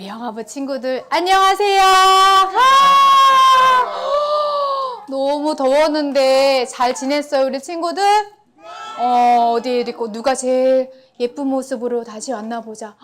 우리 영화부 친구들 안녕하세요. 너무 더웠는데 잘 지냈어요, 우리 친구들? 어디 누가 제일 예쁜 모습으로 다시 왔나 보자.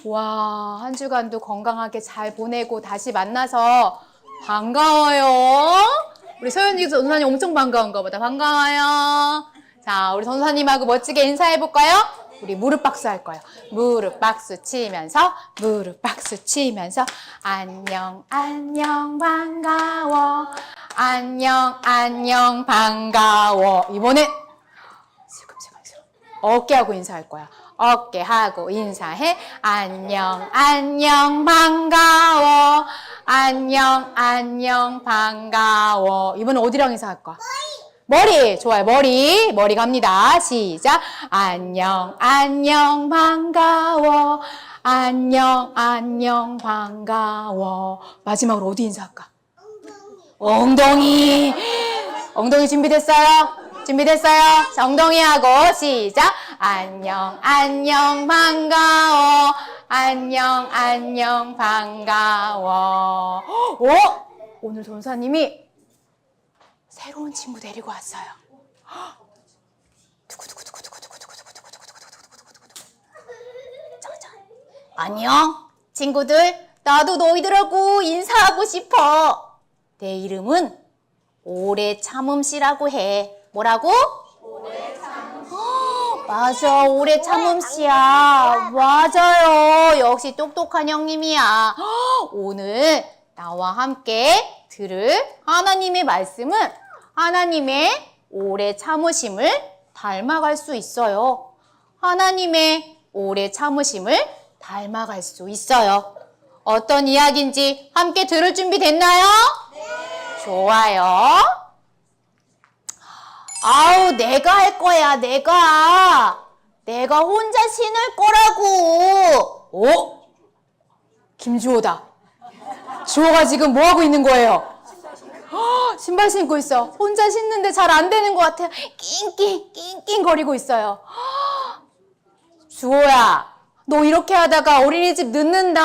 와, 한 주간도 건강하게 잘 보내고 다시 만나서 반가워요. 우리 소연이 전도사님 엄청 반가운가 보다. 반가워요. 자, 우리 전도사님하고 멋지게 인사해볼까요? 우리 무릎 박수 할 거예요. 무릎 박수 치면서 안녕 안녕 반가워. 안녕 안녕 반가워. 이번엔 어깨하고 인사할 거야. 어깨하고 인사해. 안녕 안녕 반가워. 안녕 안녕 반가워. 이번엔 어디랑 인사할 거야? 머리. 좋아요. 머리 갑니다. 시작. 안녕 안녕 반가워. 안녕 안녕 반가워. 마지막으로 어디 인사할까? 엉덩이. 엉덩이 준비됐어요? 준비됐어요? 자, 엉덩이 하고 시작. 안녕 안녕 반가워. 안녕 안녕 반가워. 오늘 전사님이 새로운 친구 데리고 왔어요. 안녕 친구들, 나도 너희들하고 인사하고 싶어. 내 이름은 오래 참음씨라고 해. 뭐라고? 오래 참음씨. 맞아, 오래 참음씨야. 맞아요. 역시 똑똑한 형님이야. 오늘 나와 함께 들을 하나님의 말씀은 하나님의 오래 참으심을 닮아갈 수 있어요. 하나님의 오래 참으심을 닮아갈 수 있어요. 어떤 이야기인지 함께 들을 준비 됐나요? 네. 좋아요. 아우, 내가 할 거야, 내가 혼자 신을 거라고. 김주호다. 주호가 지금 뭐 하고 있는 거예요? 신발 신고 있어. 혼자 신는데 잘 안 되는 것 같아요. 낑낑 거리고 있어요. 주호야, 너 이렇게 하다가 어린이집 늦는다?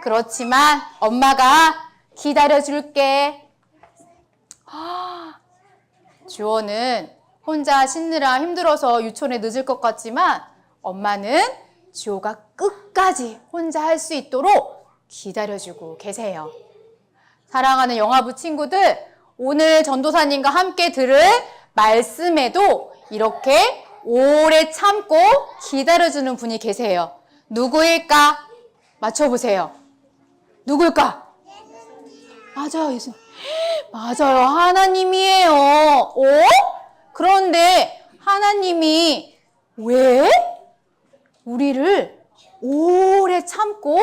그렇지만 엄마가 기다려줄게. 주호는 혼자 신느라 힘들어서 유치원에 늦을 것 같지만 엄마는 주호가 끝까지 혼자 할 수 있도록 기다려주고 계세요. 사랑하는 영화부 친구들, 오늘 전도사님과 함께 들을 말씀에도 이렇게 오래 참고 기다려주는 분이 계세요. 누구일까? 맞춰보세요. 누구일까? 맞아요, 예수님. 맞아요, 하나님이에요. 그런데 하나님이 왜 우리를 오래 참고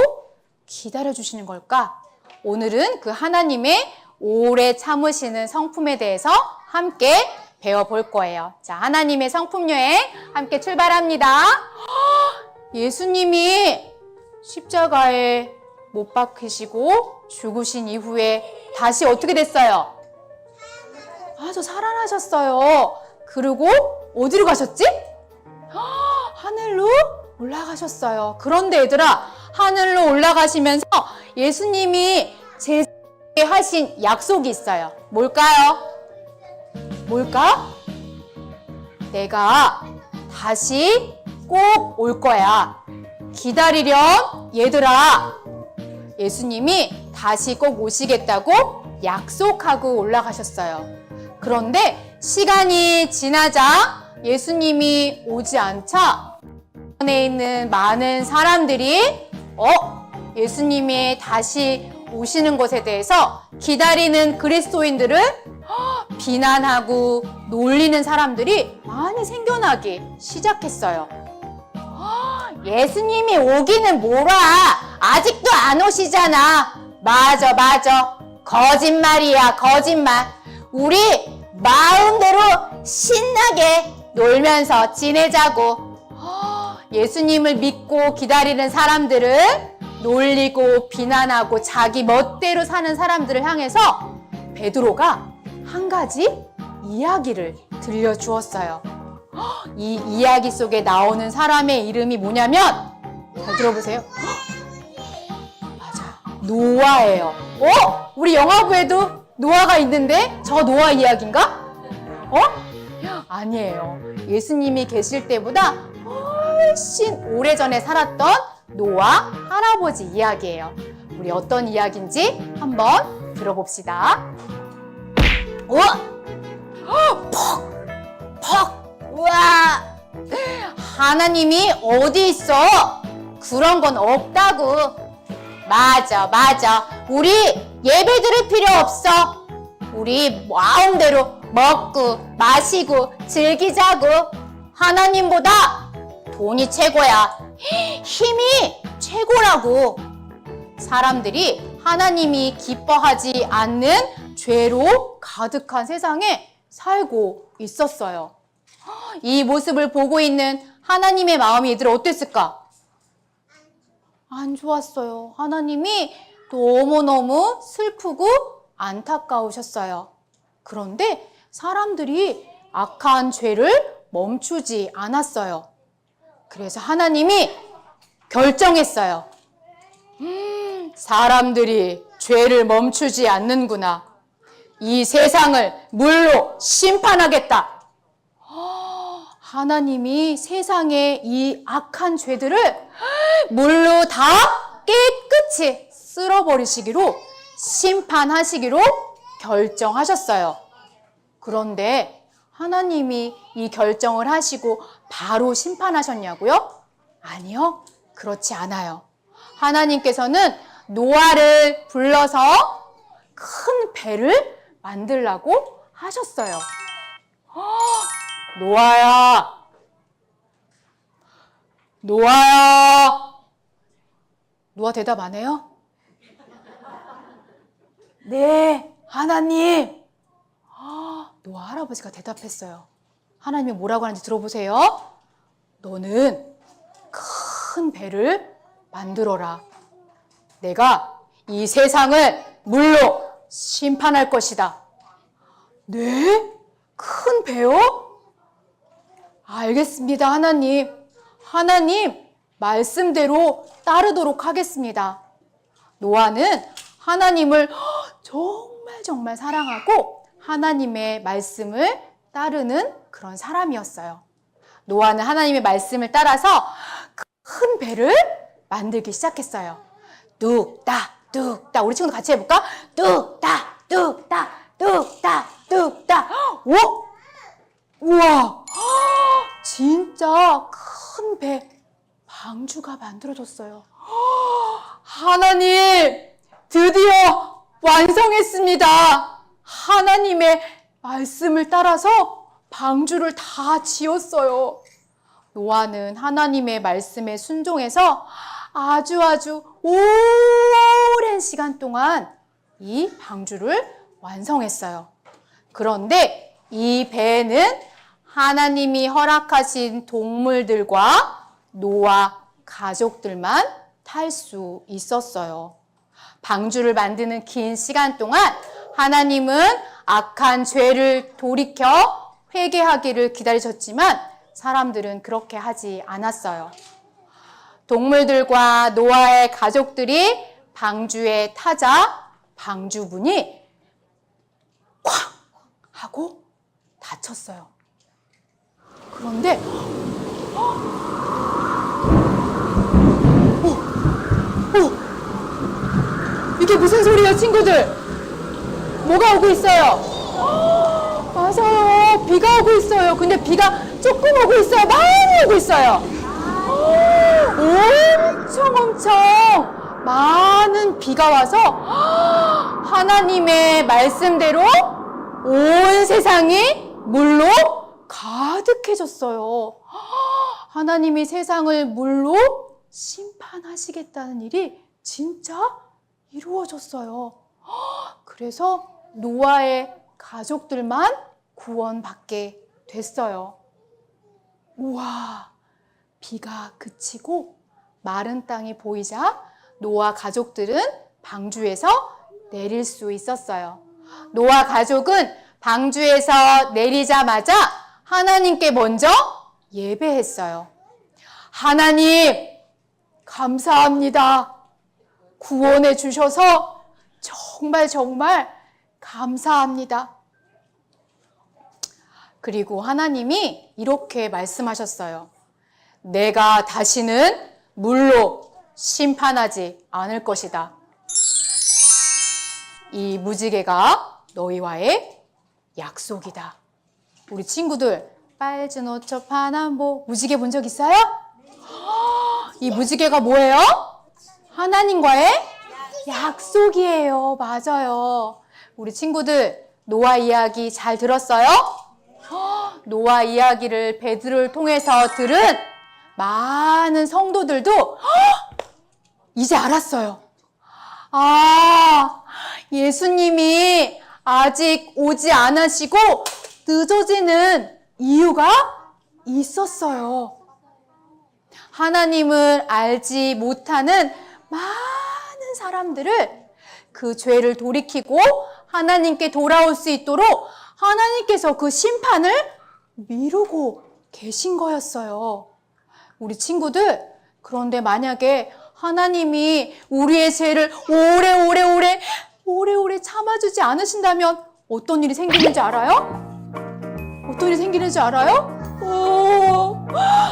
기다려주시는 걸까? 오늘은 그 하나님의 오래 참으시는 성품에 대해서 함께 배워볼 거예요. 자, 하나님의 성품 여행 함께 출발합니다. 예수님이 십자가에 못 박히시고 죽으신 이후에 다시 어떻게 됐어요? 저 살아나셨어요. 그리고 어디로 가셨지? 하늘로 올라가셨어요. 그런데 얘들아, 하늘로 올라가시면서 예수님이 제자에게 하신 약속이 있어요. 뭘까요? 뭘까? 내가 다시 꼭 올 거야. 기다리렴, 얘들아. 예수님이 다시 꼭 오시겠다고 약속하고 올라가셨어요. 그런데 시간이 지나자 예수님이 오지 않자 주변에 있는 많은 사람들이 예수님이 다시 오시는 것에 대해서 기다리는 그리스도인들을 비난하고 놀리는 사람들이 많이 생겨나기 시작했어요. 예수님이 오기는 뭐라, 아직도 안 오시잖아. 맞아. 거짓말이야, 거짓말. 우리 마음대로 신나게 놀면서 지내자고. 예수님을 믿고 기다리는 사람들을 놀리고 비난하고 자기 멋대로 사는 사람들을 향해서 베드로가 한 가지 이야기를 들려주었어요. 이 이야기 속에 나오는 사람의 이름이 뭐냐면 잘 들어보세요. 맞아. 노아예요. 우리 영화부에도 노아가 있는데 저 노아 이야기인가? 아니에요. 예수님이 계실 때보다 훨씬 오래전에 살았던 노아 할아버지 이야기예요. 우리 어떤 이야기인지 한번 들어봅시다. 우와! 하나님이 어디 있어? 그런 건 없다고. 맞아. 우리 예배 드릴 필요 없어. 우리 마음대로 먹고 마시고 즐기자고. 하나님보다 돈이 최고야. 힘이 최고라고. 사람들이 하나님이 기뻐하지 않는 죄로 가득한 세상에 살고 있었어요. 이 모습을 보고 있는 하나님의 마음이 얘들아 어땠을까? 안 좋았어요. 하나님이 너무너무 슬프고 안타까우셨어요. 그런데 사람들이 악한 죄를 멈추지 않았어요. 그래서 하나님이 결정했어요. 사람들이 죄를 멈추지 않는구나. 이 세상을 물로 심판하겠다. 하나님이 세상의 이 악한 죄들을 물로 다 깨끗이 쓸어버리시기로 심판하시기로 결정하셨어요. 그런데 하나님이 이 결정을 하시고 바로 심판하셨냐고요? 아니요, 그렇지 않아요. 하나님께서는 노아를 불러서 큰 배를 만들라고 하셨어요. 노아야. 노아 대답 안 해요? 네, 하나님. 노아 할아버지가 대답했어요. 하나님이 뭐라고 하는지 들어보세요. 너는 큰 배를 만들어라. 내가 이 세상을 물로 심판할 것이다. 네? 큰 배요? 알겠습니다, 하나님. 하나님 말씀대로 따르도록 하겠습니다. 노아는 하나님을 정말 사랑하고 하나님의 말씀을 따르는 그런 사람이었어요. 노아는 하나님의 말씀을 따라서 큰 배를 만들기 시작했어요. 뚝딱 뚝딱. 우리 친구도 같이 해볼까? 뚝딱 뚝딱 뚝딱 뚝딱. 우와, 진짜 큰 배, 방주가 만들어졌어요. 하나님, 드디어 완성했습니다. 하나님의 말씀을 따라서 방주를 다 지었어요. 노아는 하나님의 말씀에 순종해서 아주 오랜 시간 동안 이 방주를 완성했어요. 그런데 이 배에는 하나님이 허락하신 동물들과 노아 가족들만 탈 수 있었어요. 방주를 만드는 긴 시간 동안 하나님은 악한 죄를 돌이켜 회개하기를 기다리셨지만 사람들은 그렇게 하지 않았어요. 동물들과 노아의 가족들이 방주에 타자 방주문이 쾅 하고 닫혔어요. 그런데 이게 무슨 소리예요, 친구들? 뭐가 오고 있어요? 맞아요, 비가 오고 있어요. 근데 비가 조금 오고 있어요? 많이 오고 있어요? 엄청 많은 비가 와서 하나님의 말씀대로 온 세상이 물로 가득해졌어요. 하나님이 세상을 물로 심판하시겠다는 일이 진짜 이루어졌어요. 그래서 노아의 가족들만 구원받게 됐어요. 우와, 비가 그치고 마른 땅이 보이자 노아 가족들은 방주에서 내릴 수 있었어요. 노아 가족은 방주에서 내리자마자 하나님께 먼저 예배했어요. 하나님, 감사합니다. 구원해 주셔서 정말 정말 감사합니다. 그리고 하나님이 이렇게 말씀하셨어요. 내가 다시는 물로 심판하지 않을 것이다. 이 무지개가 너희와의 약속이다. 우리 친구들 빨진 옷저 파남보 무지개 본 적 있어요? 이 무지개가 뭐예요? 하나님과의 약속이에요. 맞아요. 우리 친구들 노아 이야기 잘 들었어요? 노아 이야기를 베드로를 통해서 들은 많은 성도들도 이제 알았어요. 아, 예수님이 아직 오지 않으시고 늦어지는 이유가 있었어요. 하나님을 알지 못하는 많은 사람들을 그 죄를 돌이키고 하나님께 돌아올 수 있도록 하나님께서 그 심판을 미루고 계신 거였어요. 우리 친구들, 그런데 만약에 하나님이 우리의 죄를 오래오래 참아주지 않으신다면 어떤 일이 생기는지 알아요? 어떤 일이 생기는지 알아요?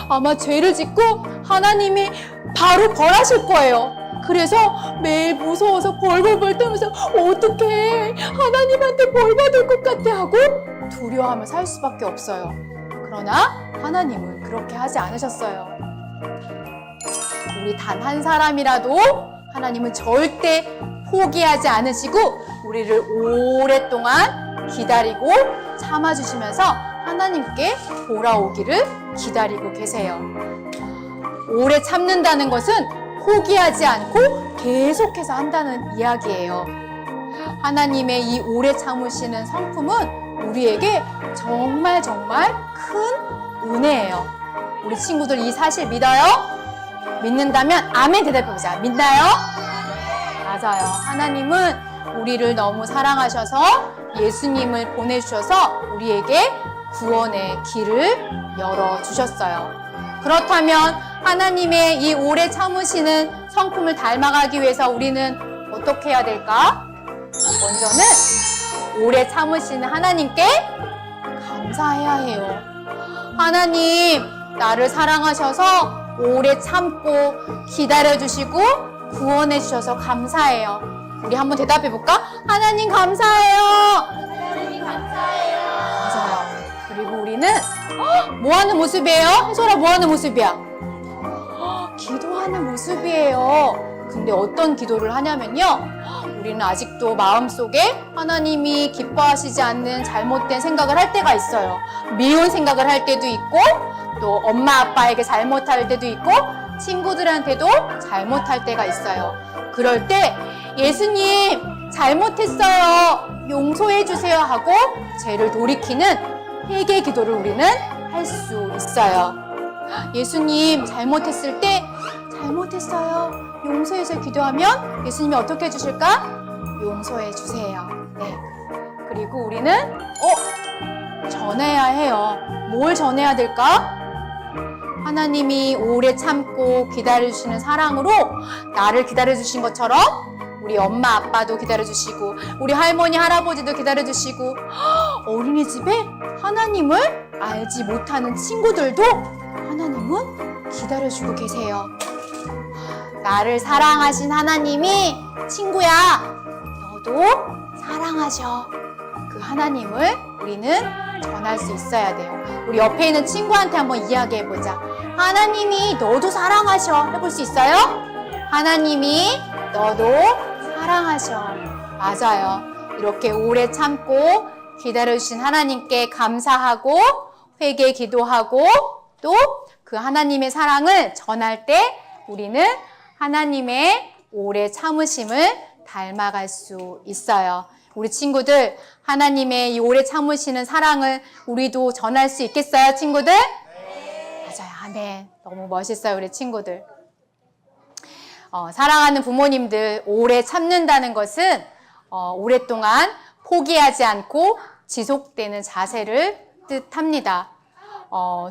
아마 죄를 짓고 하나님이 바로 벌하실 거예요. 그래서 매일 무서워서 벌벌벌 떨면서 어떡해, 하나님한테 벌 받을 것 같아 하고 두려워하며 살 수밖에 없어요. 그러나 하나님은 그렇게 하지 않으셨어요. 우리 단 한 사람이라도 하나님은 절대 포기하지 않으시고 우리를 오랫동안 기다리고 참아주시면서 하나님께 돌아오기를 기다리고 계세요. 오래 참는다는 것은 포기하지 않고 계속해서 한다는 이야기예요. 하나님의 이 오래 참으시는 성품은 우리에게 정말 큰 은혜예요. 우리 친구들 이 사실 믿어요? 믿는다면 아멘 대답해보자. 믿나요? 맞아요. 하나님은 우리를 너무 사랑하셔서 예수님을 보내주셔서 우리에게 구원의 길을 열어주셨어요. 그렇다면 하나님의 이 오래 참으시는 성품을 닮아가기 위해서 우리는 어떻게 해야 될까? 먼저는 오래 참으시는 하나님께 감사해야 해요. 하나님, 나를 사랑하셔서 오래 참고 기다려주시고 구원해주셔서 감사해요. 우리 한번 대답해볼까? 하나님 감사해요. 하나님 감사해요. 맞아요. 그리고 우리는 뭐하는 모습이에요? 혜솔아, 뭐하는 모습이야? 기도하는 모습이에요. 근데 어떤 기도를 하냐면요, 우리는 아직도 마음속에 하나님이 기뻐하시지 않는 잘못된 생각을 할 때가 있어요. 미운 생각을 할 때도 있고, 또 엄마 아빠에게 잘못할 때도 있고, 친구들한테도 잘못할 때가 있어요. 그럴 때 예수님 잘못했어요, 용서해 주세요 하고 죄를 돌이키는 회개 기도를 우리는 할 수 있어요. 예수님 잘못했을 때 잘못했어요, 용서해 주세요 기도하면 예수님이 어떻게 해주실까? 용서해 주세요. 네. 그리고 우리는 전해야 해요. 뭘 전해야 될까? 하나님이 오래 참고 기다려주시는 사랑으로 나를 기다려주신 것처럼 우리 엄마 아빠도 기다려주시고 우리 할머니 할아버지도 기다려주시고 어린이집에 하나님을 알지 못하는 친구들도 하나님은 기다려주고 계세요. 나를 사랑하신 하나님이 친구야, 너도 사랑하셔. 그 하나님을 우리는 전할 수 있어야 돼요. 우리 옆에 있는 친구한테 한번 이야기해보자. 하나님이 너도 사랑하셔. 해볼 수 있어요? 하나님이 너도 사랑하셔. 맞아요. 이렇게 오래 참고 기다려주신 하나님께 감사하고 회개 기도하고 또 그 하나님의 사랑을 전할 때 우리는 하나님의 오래 참으심을 닮아갈 수 있어요. 우리 친구들, 하나님의 이 오래 참으시는 사랑을 우리도 전할 수 있겠어요, 친구들? 네. 맞아요. 아멘. 너무 멋있어요, 우리 친구들. 사랑하는 부모님들, 오래 참는다는 것은 오랫동안 포기하지 않고 지속되는 자세를 뜻합니다.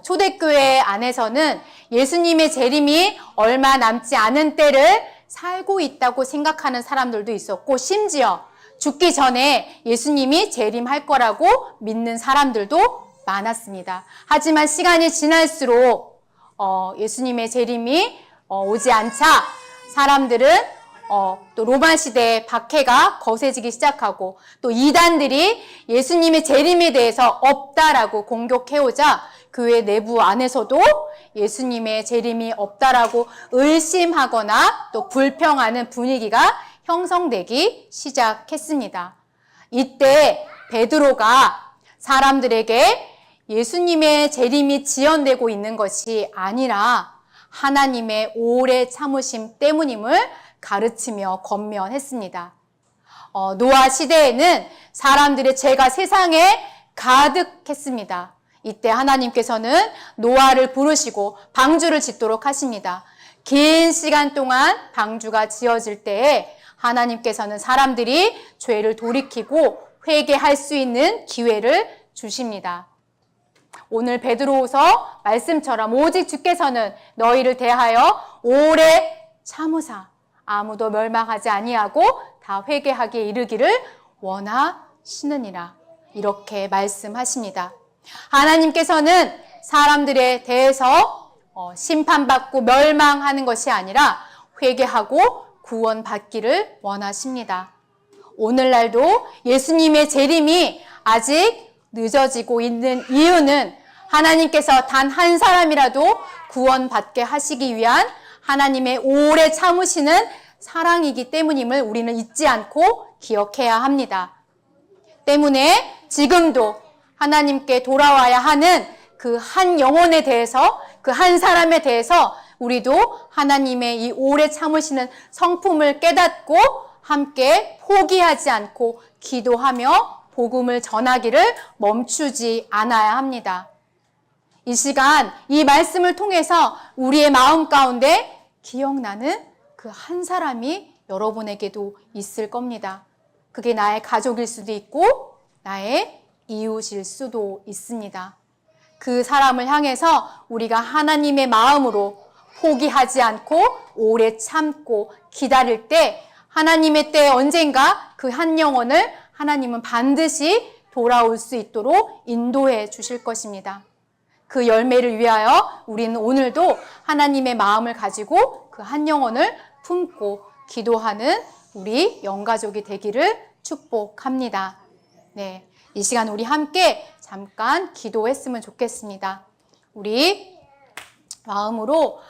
초대교회 안에서는 예수님의 재림이 얼마 남지 않은 때를 살고 있다고 생각하는 사람들도 있었고, 심지어 죽기 전에 예수님이 재림할 거라고 믿는 사람들도 많았습니다. 하지만 시간이 지날수록 예수님의 재림이 오지 않자 사람들은 또 로마 시대의 박해가 거세지기 시작하고, 또 이단들이 예수님의 재림에 대해서 없다라고 공격해오자 교회 내부 안에서도 예수님의 재림이 없다라고 의심하거나 또 불평하는 분위기가 형성되기 시작했습니다. 이때 베드로가 사람들에게 예수님의 재림이 지연되고 있는 것이 아니라 하나님의 오래 참으심 때문임을 가르치며 권면했습니다. 노아 시대에는 사람들의 죄가 세상에 가득했습니다. 이때 하나님께서는 노아를 부르시고 방주를 짓도록 하십니다. 긴 시간 동안 방주가 지어질 때에 하나님께서는 사람들이 죄를 돌이키고 회개할 수 있는 기회를 주십니다. 오늘 베드로후서 말씀처럼 오직 주께서는 너희를 대하여 오래 참으사 아무도 멸망하지 아니하고 다 회개하기에 이르기를 원하시느니라, 이렇게 말씀하십니다. 하나님께서는 사람들에 대해서 심판받고 멸망하는 것이 아니라 회개하고 구원받기를 원하십니다. 오늘날도 예수님의 재림이 아직 늦어지고 있는 이유는 하나님께서 단 한 사람이라도 구원받게 하시기 위한 하나님의 오래 참으시는 사랑이기 때문임을 우리는 잊지 않고 기억해야 합니다. 때문에 지금도 하나님께 돌아와야 하는 그 한 영혼에 대해서, 그 한 사람에 대해서 우리도 하나님의 이 오래 참으시는 성품을 깨닫고 함께 포기하지 않고 기도하며 복음을 전하기를 멈추지 않아야 합니다. 이 시간 이 말씀을 통해서 우리의 마음 가운데 기억나는 그 한 사람이 여러분에게도 있을 겁니다. 그게 나의 가족일 수도 있고 나의 이웃일 수도 있습니다. 그 사람을 향해서 우리가 하나님의 마음으로 포기하지 않고 오래 참고 기다릴 때 하나님의 때에 언젠가 그 한 영혼을 하나님은 반드시 돌아올 수 있도록 인도해 주실 것입니다. 그 열매를 위하여 우리는 오늘도 하나님의 마음을 가지고 그 한 영혼을 품고 기도하는 우리 영가족이 되기를 축복합니다. 네, 이 시간 우리 함께 잠깐 기도했으면 좋겠습니다. 우리 마음으로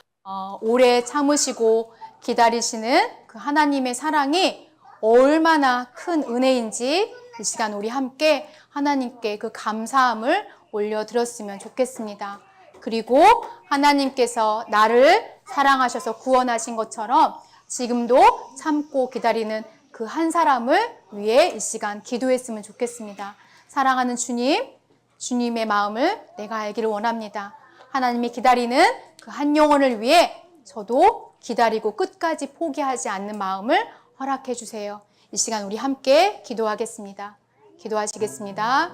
오래 참으시고 기다리시는 그 하나님의 사랑이 얼마나 큰 은혜인지 이 시간 우리 함께 하나님께 그 감사함을 올려드렸으면 좋겠습니다. 그리고 하나님께서 나를 사랑하셔서 구원하신 것처럼 지금도 참고 기다리는 그 한 사람을 위해 이 시간 기도했으면 좋겠습니다. 사랑하는 주님, 주님의 마음을 내가 알기를 원합니다. 하나님이 기다리는 그 한 영혼을 위해 저도 기다리고 끝까지 포기하지 않는 마음을 허락해 주세요. 이 시간 우리 함께 기도하겠습니다. 기도하시겠습니다.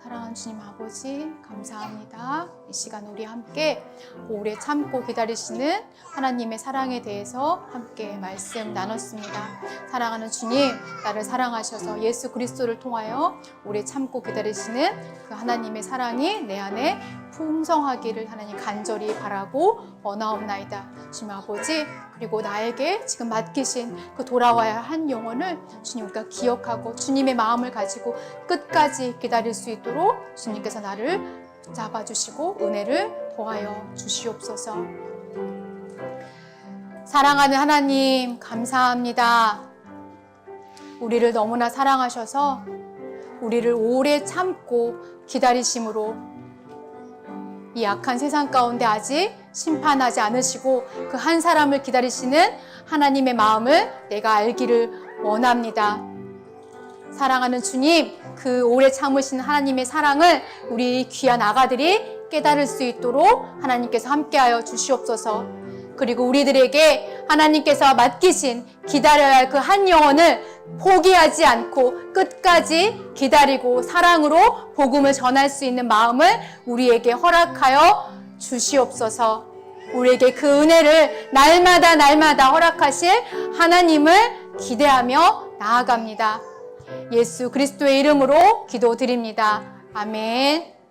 사랑하는 주님 아버지 감사합니다. 이 시간 우리 함께 오래 참고 기다리시는 하나님의 사랑에 대해서 함께 말씀 나눴습니다. 사랑하는 주님, 나를 사랑하셔서 예수 그리스도를 통하여 오래 참고 기다리시는 그 하나님의 사랑이 내 안에 풍성하기를 하나님 간절히 바라고 원하옵나이다. 주님 아버지, 그리고 나에게 지금 맡기신 그 돌아와야 한 영혼을 주님 우리가 기억하고 주님의 마음을 가지고 끝까지 기다릴 수 있도록 주님께서 나를 잡아주시고 은혜를 더하여 주시옵소서. 사랑하는 하나님 감사합니다. 우리를 너무나 사랑하셔서 우리를 오래 참고 기다리심으로 이 악한 세상 가운데 아직 심판하지 않으시고 그 한 사람을 기다리시는 하나님의 마음을 내가 알기를 원합니다. 사랑하는 주님, 그 오래 참으신 하나님의 사랑을 우리 귀한 아가들이 깨달을 수 있도록 하나님께서 함께하여 주시옵소서. 그리고 우리들에게 하나님께서 맡기신 기다려야 할 그 한 영혼을 포기하지 않고 끝까지 기다리고 사랑으로 복음을 전할 수 있는 마음을 우리에게 허락하여 주시옵소서. 우리에게 그 은혜를 날마다 허락하실 하나님을 기대하며 나아갑니다. 예수 그리스도의 이름으로 기도드립니다. 아멘.